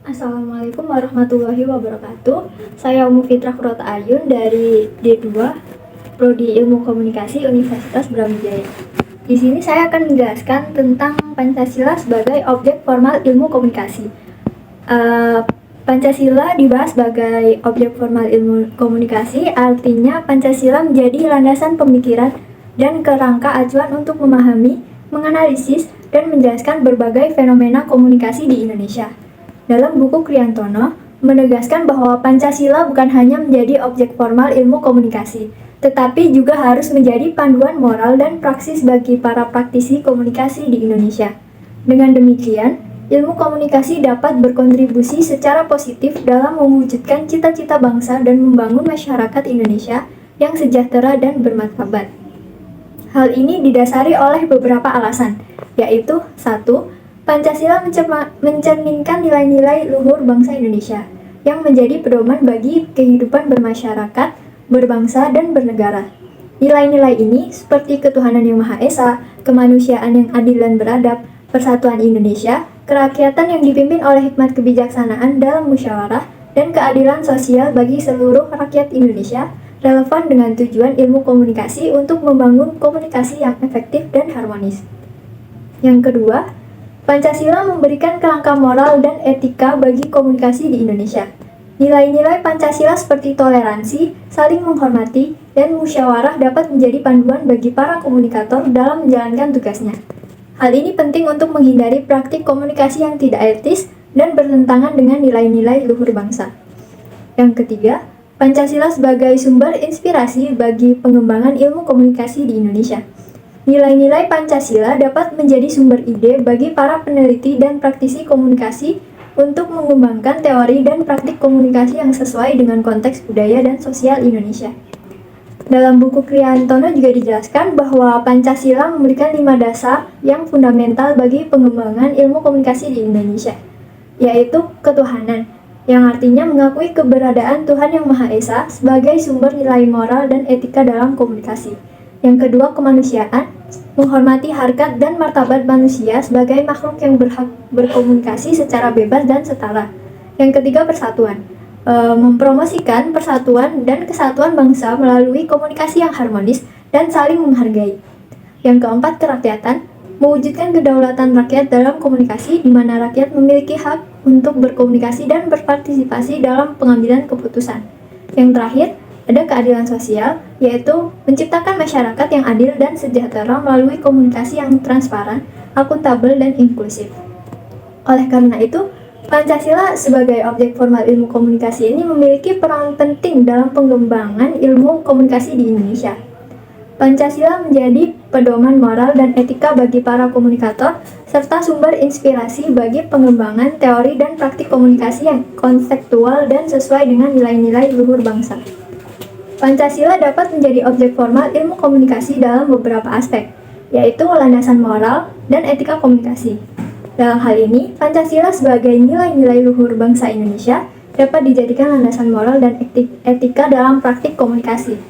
Assalamualaikum warahmatullahi wabarakatuh. Saya Umu Fitrah Kurota Ayun dari D2 Prodi Ilmu Komunikasi Universitas Brawijaya. Di sini saya akan menjelaskan tentang Pancasila sebagai objek formal ilmu komunikasi. Pancasila dibahas sebagai objek formal ilmu komunikasi, artinya Pancasila menjadi landasan pemikiran dan kerangka acuan untuk memahami, menganalisis, dan menjelaskan berbagai fenomena komunikasi di Indonesia. Dalam buku Kriantono, menegaskan bahwa Pancasila bukan hanya menjadi objek formal ilmu komunikasi, tetapi juga harus menjadi panduan moral dan praksis bagi para praktisi komunikasi di Indonesia. Dengan demikian, ilmu komunikasi dapat berkontribusi secara positif dalam mewujudkan cita-cita bangsa dan membangun masyarakat Indonesia yang sejahtera dan bermartabat. Hal ini didasari oleh beberapa alasan, yaitu 1. Pancasila mencerminkan nilai-nilai luhur bangsa Indonesia yang menjadi pedoman bagi kehidupan bermasyarakat, berbangsa, dan bernegara. Nilai-nilai ini seperti ketuhanan yang Maha Esa, kemanusiaan yang adil dan beradab, persatuan Indonesia, kerakyatan yang dipimpin oleh hikmat kebijaksanaan dalam musyawarah, dan keadilan sosial bagi seluruh rakyat Indonesia relevan dengan tujuan ilmu komunikasi untuk membangun komunikasi yang efektif dan harmonis. Yang kedua, Pancasila memberikan kerangka moral dan etika bagi komunikasi di Indonesia. Nilai-nilai Pancasila seperti toleransi, saling menghormati, dan musyawarah dapat menjadi panduan bagi para komunikator dalam menjalankan tugasnya. Hal ini penting untuk menghindari praktik komunikasi yang tidak etis dan bertentangan dengan nilai-nilai luhur bangsa. Yang ketiga, Pancasila sebagai sumber inspirasi bagi pengembangan ilmu komunikasi di Indonesia. Nilai-nilai Pancasila dapat menjadi sumber ide bagi para peneliti dan praktisi komunikasi untuk mengembangkan teori dan praktik komunikasi yang sesuai dengan konteks budaya dan sosial Indonesia. Dalam buku Kriantono juga dijelaskan bahwa Pancasila memberikan 5 dasar yang fundamental bagi pengembangan ilmu komunikasi di Indonesia, yaitu ketuhanan, yang artinya mengakui keberadaan Tuhan Yang Maha Esa sebagai sumber nilai moral dan etika dalam komunikasi. Yang kedua, kemanusiaan, menghormati harkat dan martabat manusia sebagai makhluk yang berhak berkomunikasi secara bebas dan setara. Yang ketiga, persatuan, mempromosikan persatuan dan kesatuan bangsa melalui komunikasi yang harmonis dan saling menghargai. Yang keempat, kerakyatan, mewujudkan kedaulatan rakyat dalam komunikasi di mana rakyat memiliki hak untuk berkomunikasi dan berpartisipasi dalam pengambilan keputusan. Yang terakhir, ada keadilan sosial, yaitu menciptakan masyarakat yang adil dan sejahtera melalui komunikasi yang transparan, akuntabel, dan inklusif. Oleh karena itu, Pancasila sebagai objek formal ilmu komunikasi ini memiliki peran penting dalam pengembangan ilmu komunikasi di Indonesia. Pancasila menjadi pedoman moral dan etika bagi para komunikator, serta sumber inspirasi bagi pengembangan teori dan praktik komunikasi yang konseptual dan sesuai dengan nilai-nilai luhur bangsa. Pancasila dapat menjadi objek formal ilmu komunikasi dalam beberapa aspek, yaitu landasan moral dan etika komunikasi. Dalam hal ini, Pancasila sebagai nilai-nilai luhur bangsa Indonesia dapat dijadikan landasan moral dan etika dalam praktik komunikasi.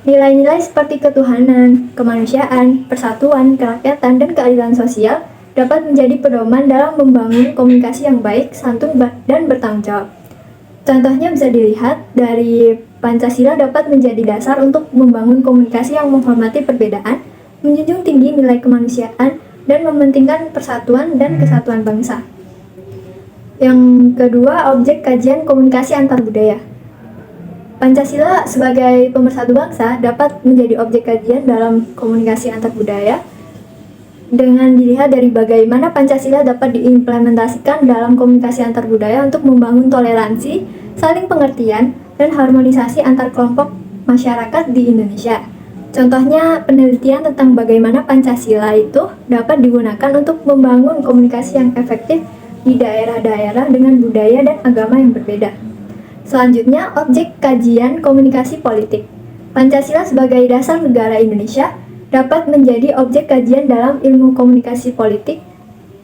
Nilai-nilai seperti ketuhanan, kemanusiaan, persatuan, kerakyatan, dan keadilan sosial dapat menjadi pedoman dalam membangun komunikasi yang baik, santun, dan bertanggung jawab. Contohnya bisa dilihat dari Pancasila dapat menjadi dasar untuk membangun komunikasi yang menghormati perbedaan, menjunjung tinggi nilai kemanusiaan, dan mementingkan persatuan dan kesatuan bangsa. Yang kedua, objek kajian komunikasi antar budaya. Pancasila sebagai pemersatu bangsa dapat menjadi objek kajian dalam komunikasi antar budaya dengan dilihat dari bagaimana Pancasila dapat diimplementasikan dalam komunikasi antar budaya untuk membangun toleransi, saling pengertian, dan harmonisasi antar kelompok masyarakat di Indonesia. Contohnya, penelitian tentang bagaimana Pancasila itu dapat digunakan untuk membangun komunikasi yang efektif di daerah-daerah dengan budaya dan agama yang berbeda. Selanjutnya, objek kajian komunikasi politik. Pancasila sebagai dasar negara Indonesia dapat menjadi objek kajian dalam ilmu komunikasi politik,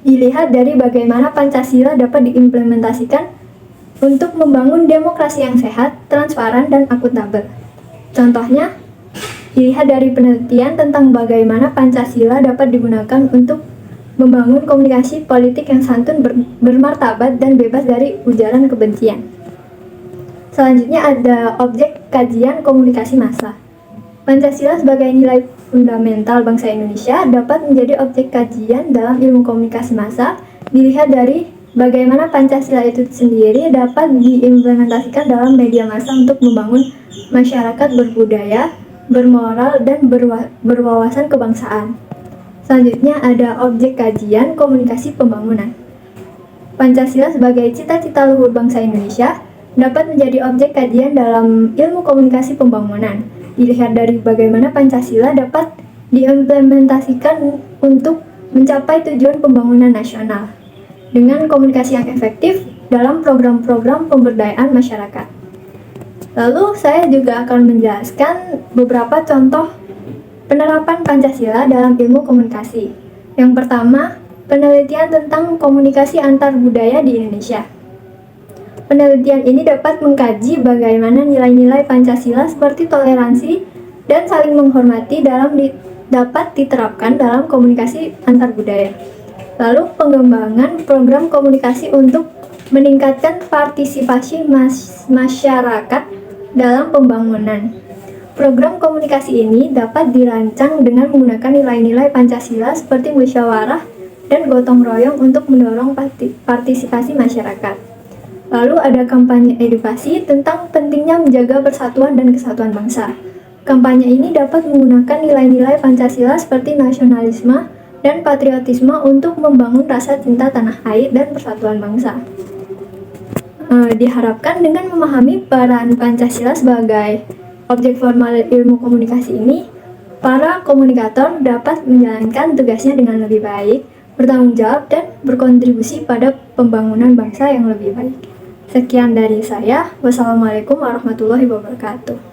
dilihat dari bagaimana Pancasila dapat diimplementasikan untuk membangun demokrasi yang sehat, transparan, dan akuntabel. Contohnya, dilihat dari penelitian tentang bagaimana Pancasila dapat digunakan untuk membangun komunikasi politik yang santun, bermartabat, dan bebas dari ujaran kebencian. Selanjutnya ada objek kajian komunikasi massa. Pancasila sebagai nilai fundamental bangsa Indonesia dapat menjadi objek kajian dalam ilmu komunikasi massa dilihat dari bagaimana Pancasila itu sendiri dapat diimplementasikan dalam media massa untuk membangun masyarakat berbudaya, bermoral, dan berwawasan kebangsaan. Selanjutnya ada objek kajian komunikasi pembangunan. Pancasila sebagai cita-cita luhur bangsa Indonesia dapat menjadi objek kajian dalam ilmu komunikasi pembangunan. Dilihat dari bagaimana Pancasila dapat diimplementasikan untuk mencapai tujuan pembangunan nasional dengan komunikasi yang efektif dalam program-program pemberdayaan masyarakat. Lalu saya juga akan menjelaskan beberapa contoh penerapan Pancasila dalam ilmu komunikasi. Yang pertama, penelitian tentang komunikasi antar budaya di Indonesia. Penelitian ini dapat mengkaji bagaimana nilai-nilai Pancasila seperti toleransi dan saling menghormati dapat diterapkan dalam komunikasi antar budaya. Lalu pengembangan program komunikasi untuk meningkatkan partisipasi masyarakat dalam pembangunan. Program komunikasi ini dapat dirancang dengan menggunakan nilai-nilai Pancasila seperti musyawarah dan gotong royong untuk mendorong partisipasi masyarakat. Lalu ada kampanye edukasi tentang pentingnya menjaga persatuan dan kesatuan bangsa. Kampanye ini dapat menggunakan nilai-nilai Pancasila seperti nasionalisme dan patriotisme untuk membangun rasa cinta tanah air dan persatuan bangsa. Diharapkan dengan memahami peran Pancasila sebagai objek formal ilmu komunikasi ini, para komunikator dapat menjalankan tugasnya dengan lebih baik, bertanggung jawab, dan berkontribusi pada pembangunan bangsa yang lebih baik. Sekian dari saya. Wassalamualaikum warahmatullahi wabarakatuh.